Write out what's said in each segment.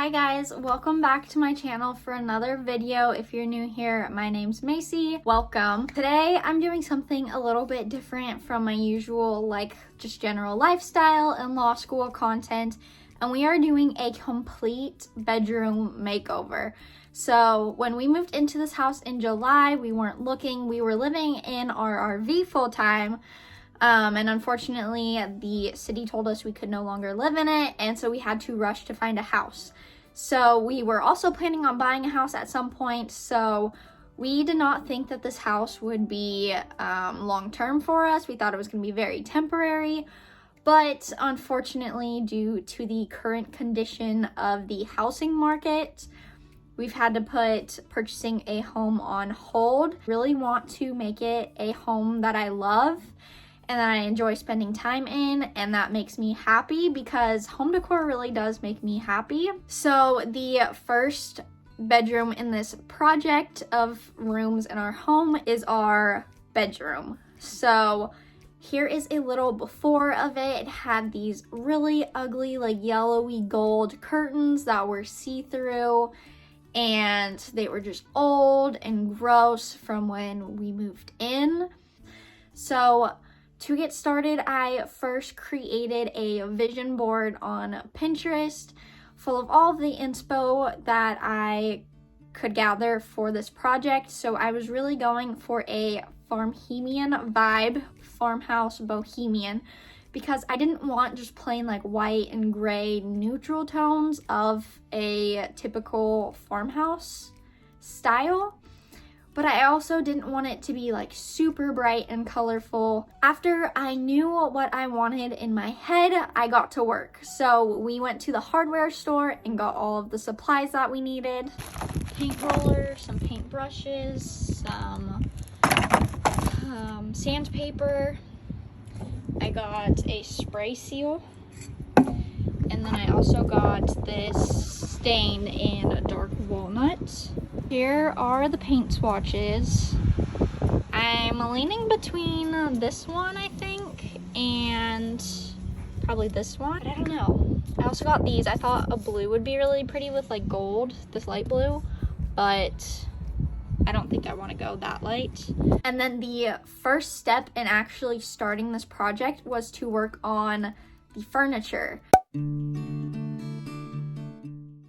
Hi guys, welcome back to my channel for another video. If you're new here, my name's Macy. Welcome. Today I'm doing something a little bit different from my usual, like just general lifestyle and law school content, and we are doing a complete bedroom makeover. So when we moved into this house in July, we weren't looking, we were living in our RV full time. And unfortunately, the city told us we could no longer live in it, and so we had to rush to find a house. So we were also planning on buying a house at some point, so we did not think that this house would be long-term for us. We thought it was going to be very temporary, but unfortunately, due to the current condition of the housing market, we've had to put purchasing a home on hold. Really want to make it a home that I love and that I enjoy spending time in, and that makes me happy because home decor really does make me happy. So the first bedroom in this project of rooms in our home is our bedroom. So here is a little before of it. It had these really ugly, like yellowy gold curtains that were see-through, and they were just old and gross from when we moved in. So to get started, I first created a vision board on Pinterest full of all of the inspo that I could gather for this project. So I was really going for a farmhemian vibe, farmhouse bohemian, because I didn't want just plain like white and gray neutral tones of a typical farmhouse style. But I also didn't want it to be like super bright and colorful. After I knew what I wanted in my head, I got to work. So we went to the hardware store and got all of the supplies that we needed. Paint roller, some paint brushes, some sandpaper. I got a spray seal. And then I also got this stain in dark walnut. Here are the paint swatches. I'm leaning between this one, I think, and probably this one. I don't know. I also got these. I thought a blue would be really pretty with like gold, this light blue, but I don't think I want to go that light. And then the first step in actually starting this project was to work on the furniture.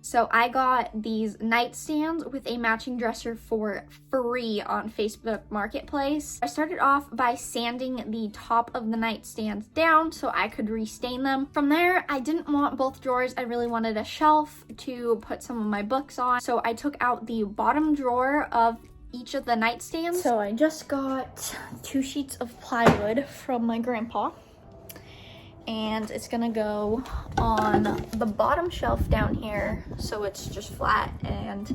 So I got these nightstands with a matching dresser for free on Facebook Marketplace. I started off by sanding the top of the nightstands down so I could restain them. From there, I didn't want both drawers. I really wanted a shelf to put some of my books on. So I took out the bottom drawer of each of the nightstands. So I just got 2 sheets of plywood from my grandpa, and it's gonna go on the bottom shelf down here so it's just flat and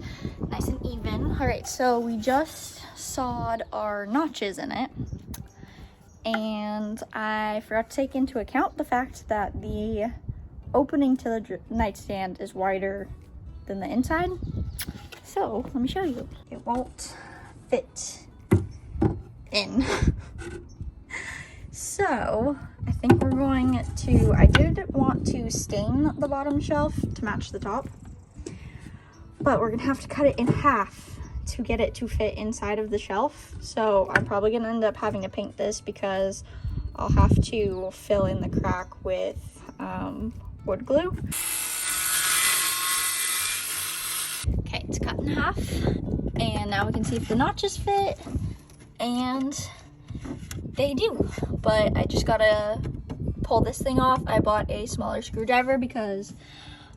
nice and even. All right, so we just sawed our notches in it, and I forgot to take into account the fact that the opening to the nightstand is wider than the inside. So let me show you. It won't fit in. So I think we're going to, I did want to stain the bottom shelf to match the top, but we're gonna have to cut it in half to get it to fit inside of the shelf. So I'm probably gonna end up having to paint this because I'll have to fill in the crack with wood glue. Okay, it's cut in half, and now we can see if the notches fit, and they do, but I just gotta pull this thing off. I bought a smaller screwdriver because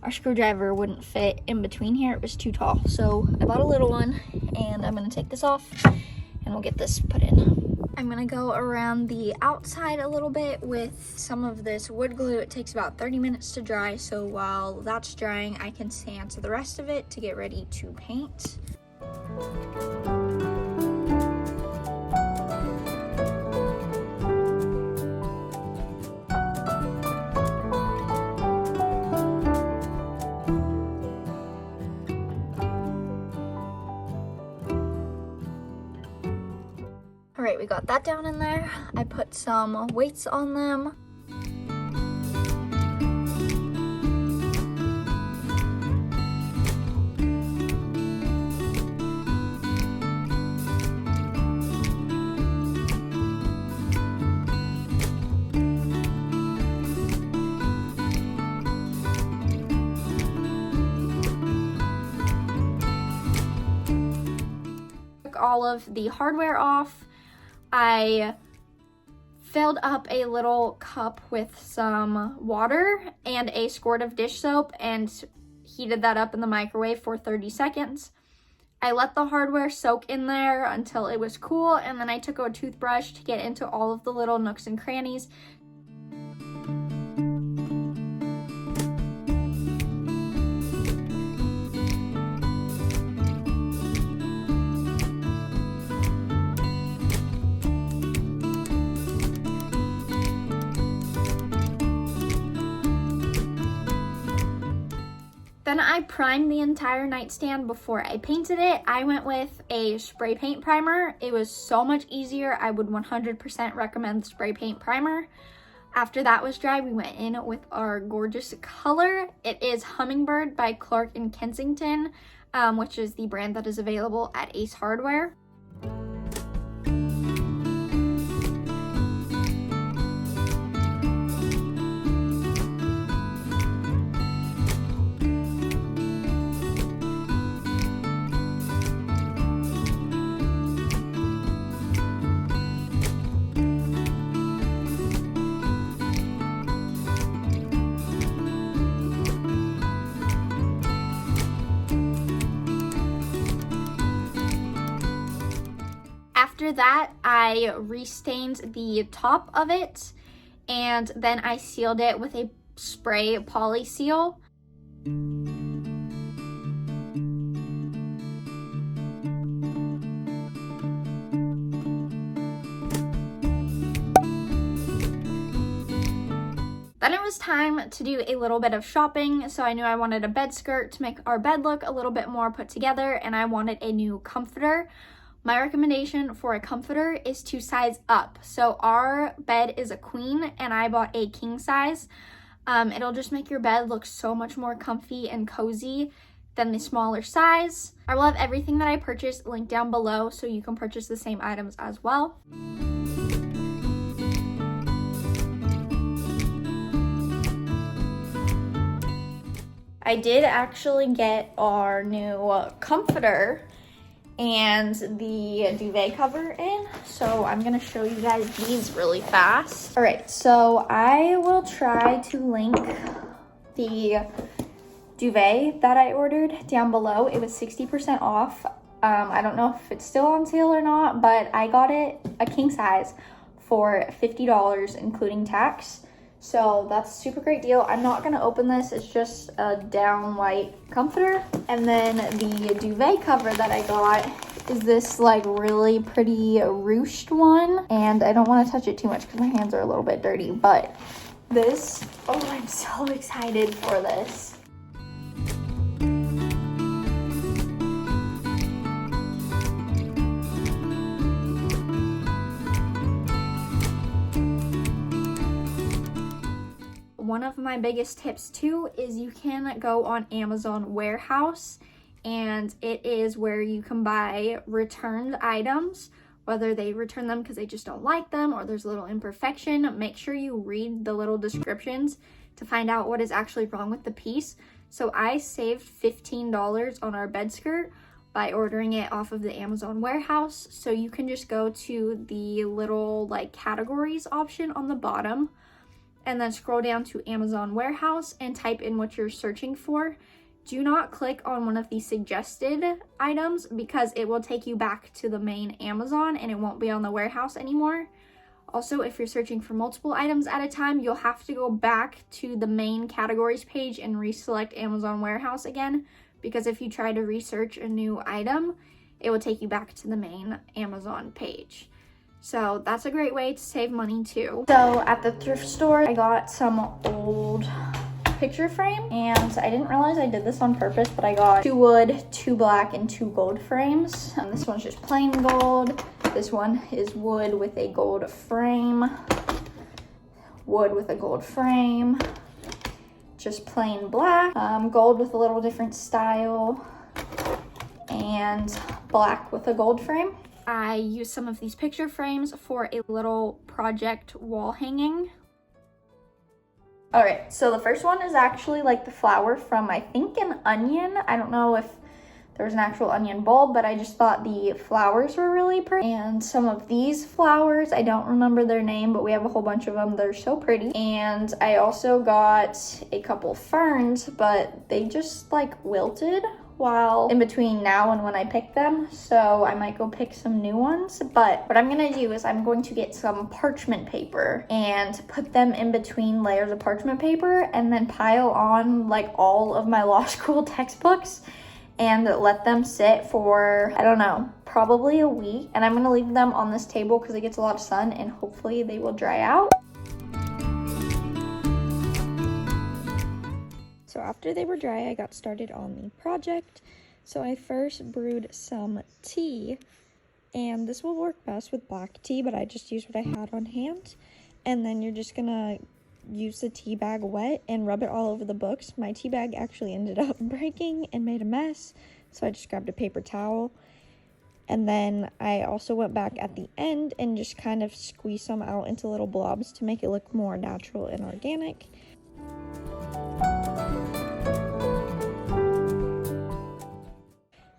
our screwdriver wouldn't fit in between here. It was too tall. So I bought a little one, and I'm gonna take this off and we'll get this put in. I'm gonna go around the outside a little bit with some of this wood glue. It takes about 30 minutes to dry, so while that's drying, I can sand the rest of it to get ready to paint. All right, we got that down in there. I put some weights on them. all of the hardware off, I filled up a little cup with some water and a squirt of dish soap and heated that up in the microwave for 30 seconds. I let the hardware soak in there until it was cool, and then I took a toothbrush to get into all of the little nooks and crannies. Then I primed the entire nightstand before I painted it. I went with a spray paint primer. It was so much easier. I would 100% recommend spray paint primer. After that was dry, we went in with our gorgeous color. It is Hummingbird by Clark in Kensington, which is the brand that is available at Ace Hardware. After that, I restained the top of it, and then I sealed it with a spray poly seal. Then it was time to do a little bit of shopping, so I knew I wanted a bed skirt to make our bed look a little bit more put together, and I wanted a new comforter. My recommendation for a comforter is to size up. So our bed is a queen and I bought a king size. It'll just make your bed look so much more comfy and cozy than the smaller size. I will have everything that I purchased linked down below so you can purchase the same items as well. I did actually get our new comforter and the duvet cover in, so I'm gonna show you guys these really fast. All right, so I will try to link the duvet that I ordered down below. It was 60% off. I don't know if it's still on sale or not, but I got it a king size for $50 including tax. So that's a super great deal. I'm not gonna open this, it's just a down white comforter. And then the duvet cover that I got is this like really pretty ruched one. And I don't wanna touch it too much because my hands are a little bit dirty, but this, oh, I'm so excited for this. One of my biggest tips too is you can go on Amazon Warehouse, and it is where you can buy returned items, whether they return them because they just don't like them or there's a little imperfection. Make sure you read the little descriptions to find out what is actually wrong with the piece. So I saved $15 on our bed skirt by ordering it off of the Amazon Warehouse. So you can just go to the little like categories option on the bottom and then scroll down to Amazon Warehouse and type in what you're searching for. Do not click on one of the suggested items because it will take you back to the main Amazon and it won't be on the warehouse anymore. Also, if you're searching for multiple items at a time, you'll have to go back to the main categories page and reselect Amazon Warehouse again, because if you try to research a new item, it will take you back to the main Amazon page. So that's a great way to save money too. So at the thrift store, I got some old picture frame, and I didn't realize I did this on purpose, but I got 2 wood, 2 black, and 2 gold frames. And this one's just plain gold. This one is wood with a gold frame. Wood with a gold frame. Just plain black. Gold with a little different style. And black with a gold frame. I used some of these picture frames for a little project wall hanging. All right, so the first one is actually like the flower from, I think, an onion. I don't know if there was an actual onion bulb, but I just thought the flowers were really pretty. And some of these flowers, I don't remember their name, but we have a whole bunch of them. They're so pretty. And I also got a couple ferns, but they just like wilted while in between now and when I picked them, so I might go pick some new ones. But what I'm gonna do is I'm going to get some parchment paper and put them in between layers of parchment paper and then pile on like all of my law school textbooks and let them sit for, I don't know, probably a week. And I'm gonna leave them on this table because it gets a lot of sun and hopefully they will dry out. So after they were dry, I got started on the project. So I first brewed some tea, and this will work best with black tea, but I just used what I had on hand. And then you're just gonna use the tea bag wet and rub it all over the books. My tea bag actually ended up breaking and made a mess, so I just grabbed a paper towel. And then I also went back at the end and just kind of squeezed some out into little blobs to make it look more natural and organic.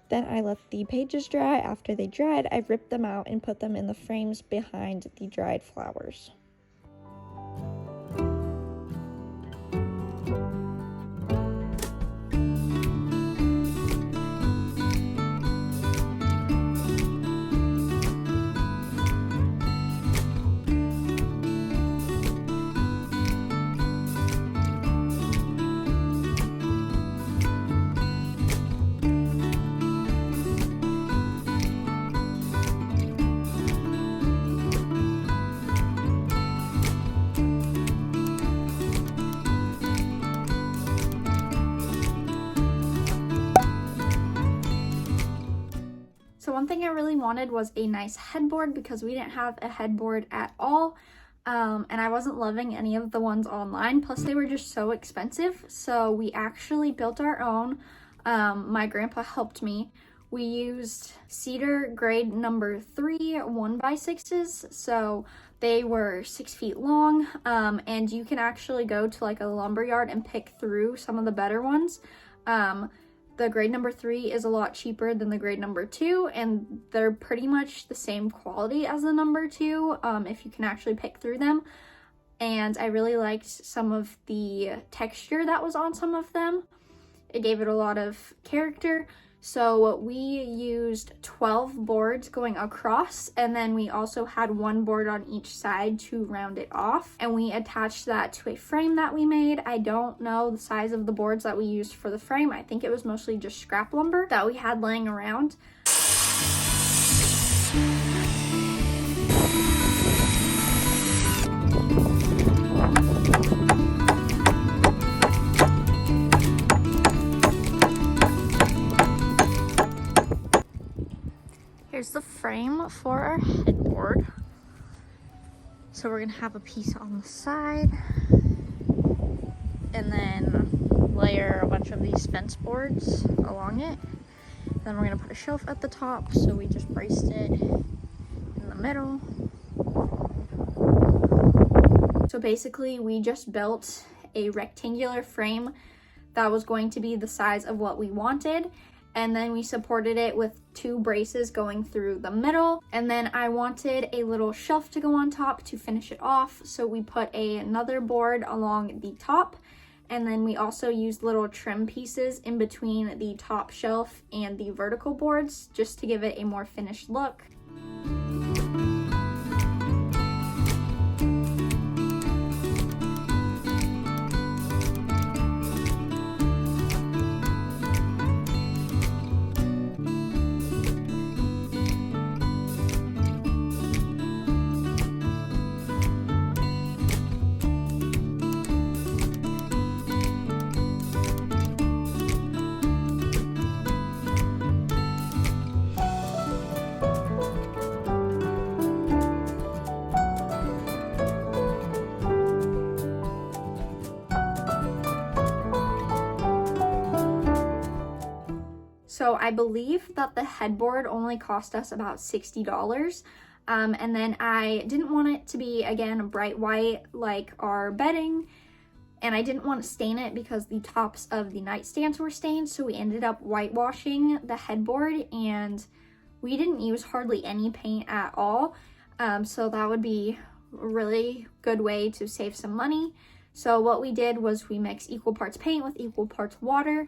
Then I let the pages dry. After they dried, I ripped them out and put them in the frames behind the dried flowers. So one thing I really wanted was a nice headboard because we didn't have a headboard at all. And I wasn't loving any of the ones online. Plus they were just so expensive. So we actually built our own. My grandpa helped me. We used cedar grade number 3 1x6s. So they were 6 feet long. And you can actually go to like a lumber yard and pick through some of the better ones. The grade number 3 is a lot cheaper than the grade number 2, and they're pretty much the same quality as the number 2 if you can actually pick through them. And I really liked some of the texture that was on some of them. It gave it a lot of character. So we used 12 boards going across, and then we also had one board on each side to round it off. And we attached that to a frame that we made. I don't know the size of the boards that we used for the frame. I think it was mostly just scrap lumber that we had laying around. Here's the frame for our headboard. So we're gonna have a piece on the side and then layer a bunch of these fence boards along it. Then we're gonna put a shelf at the top, so we just braced it in the middle. So basically we just built a rectangular frame that was going to be the size of what we wanted. And then we supported it with 2 braces going through the middle. And then I wanted a little shelf to go on top to finish it off. So we put another board along the top. And then we also used little trim pieces in between the top shelf and the vertical boards just to give it a more finished look. So I believe that the headboard only cost us about $60. And then I didn't want it to be, again, bright white like our bedding. and I didn't want to stain it because the tops of the nightstands were stained, so we ended up whitewashing the headboard, and we didn't use hardly any paint at all, so that would be a really good way to save some money. So what we did was we mixed equal parts paint with equal parts water,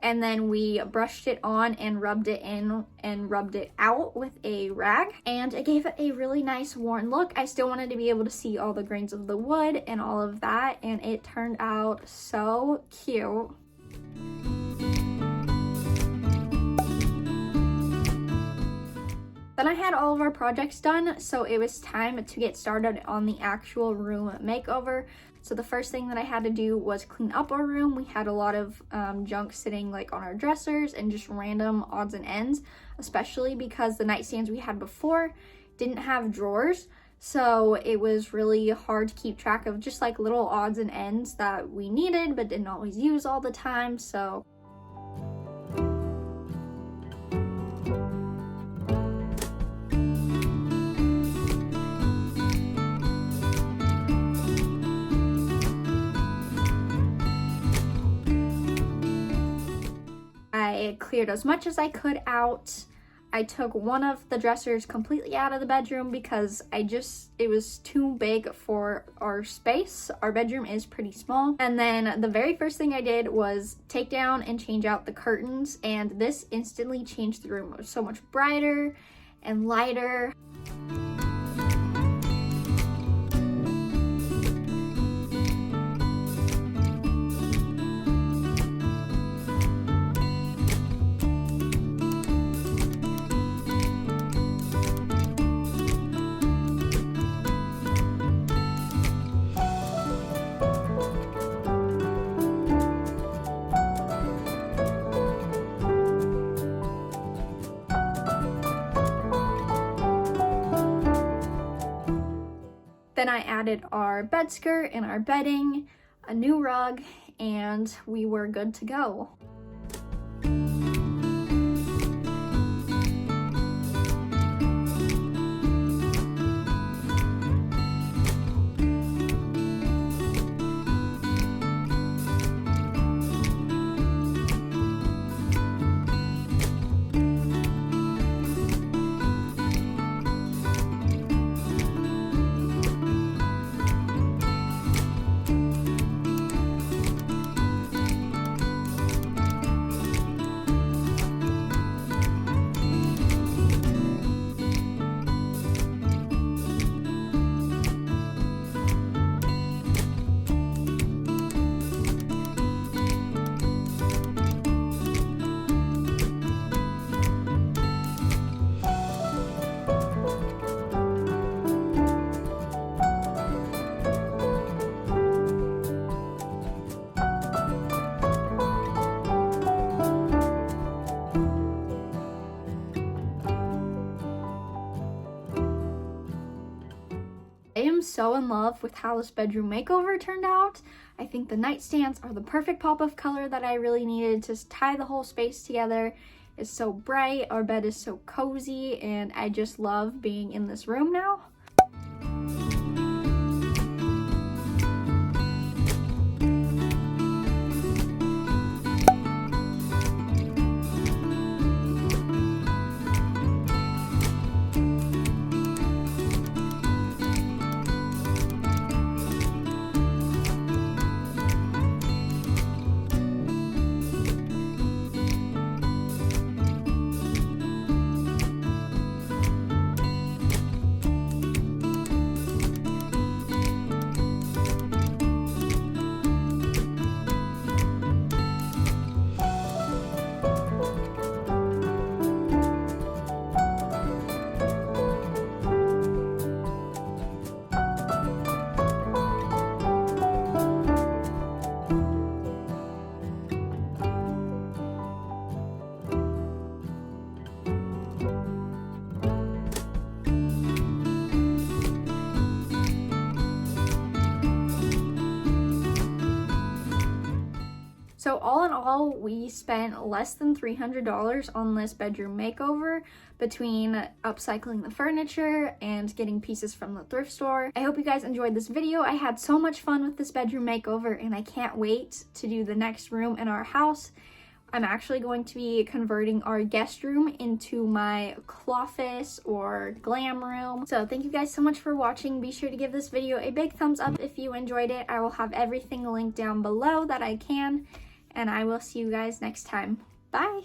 and then we brushed it on and rubbed it in and rubbed it out with a rag, and it gave it a really nice worn look. I still wanted to be able to see all the grains of the wood and all of that, and it turned out so cute. Then I had all of our projects done, so it was time to get started on the actual room makeover. So the first thing that I had to do was clean up our room. We had a lot of junk sitting like on our dressers and just random odds and ends, especially because the nightstands we had before didn't have drawers. So it was really hard to keep track of just like little odds and ends that we needed but didn't always use all the time. So I cleared as much as I could out. I took one of the dressers completely out of the bedroom because it was too big for our space. Our bedroom is pretty small. And then the very first thing I did was take down and change out the curtains, and this instantly changed the room. It was so much brighter and lighter. Then I added our bed skirt and our bedding, a new rug, and we were good to go. I am so in love with how this bedroom makeover turned out. I think the nightstands are the perfect pop of color that I really needed to tie the whole space together. It's so bright, our bed is so cozy, and I just love being in this room now. overall, we spent less than $300 on this bedroom makeover between upcycling the furniture and getting pieces from the thrift store. I hope you guys enjoyed this video. I had so much fun with this bedroom makeover, and I can't wait to do the next room in our house. I'm actually going to be converting our guest room into my clawfish or glam room. So thank you guys so much for watching. Be sure to give this video a big thumbs up if you enjoyed it. I will have everything linked down below that I can, and I will see you guys next time. Bye!